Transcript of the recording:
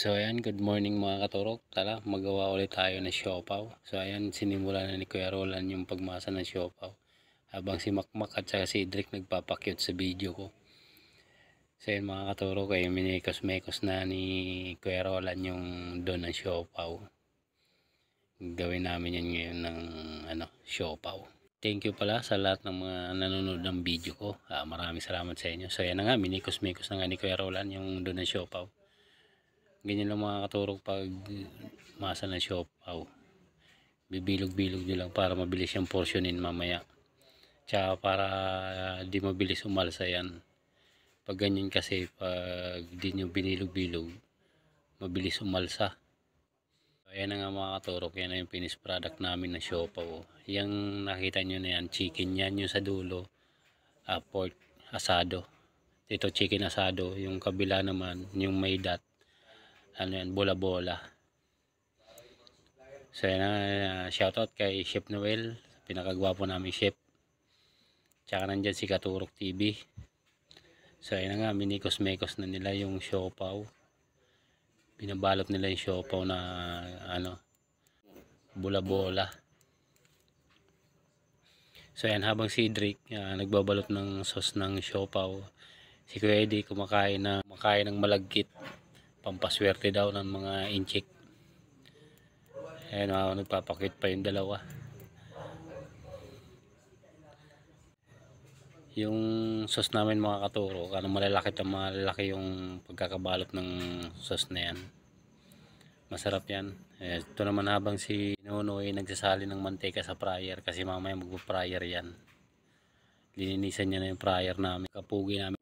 So ayan, good morning mga katurok. Tara, magawa ulit tayo ng siopaw. So ayan, sinimula na ni Kuya Roland yung pagmasa ng siopaw. Habang si Makmak at saka si Idrik nagpapakyut sa video ko. So ayan mga katurok, ay minikos-mekos na ni Kuya Roland yung doon ng siopaw. Gawin namin yan ngayon ng siopaw. Thank you pala sa lahat ng mga nanonood ng video ko. Maraming salamat sa inyo. So ayan na nga, minikos-mekos na nga ni Kuya Roland yung doon ng siopaw. Ganyan lang mga katurok pag masa ng siopaw. Bibilog-bilog nyo lang para mabilis yung portionin mamaya. Tsaka para di mabilis umalsa yan. Pag ganyan kasi, pag di nyo binilog-bilog, mabilis umalsa. Ayan na nga mga katurok, yan na yung finished product namin na siopaw. Yung nakita nyo na yan, chicken yan, yung sa dulo, pork asado. Ito chicken asado, yung kabila naman, yung may dot, yan, bola-bola. So yan na, shoutout kay Chef Noel, pinakagwapo namin chef. Tsaka nandyan si Katurok TV. So yan na nga, minikos-mekos na nila yung siopaw. Binabalot nila yung siopaw na bola-bola. So yan, habang si Idrik nagbabalot ng sauce ng siopaw, si Kuya Eddie kumakain ng malagkit. Pampaswerte daw ng mga inchik. Ayan, nagpapakit pa yung dalawa. Yung sauce namin mga katuro, malalaki yung pagkakabalot ng sauce na yan. Masarap yan. Ito naman habang si Nonoy nagsasali ng mantika sa fryer kasi mamaya magpo-fryer yan. Lininisan niya na yung fryer namin, kapugi namin.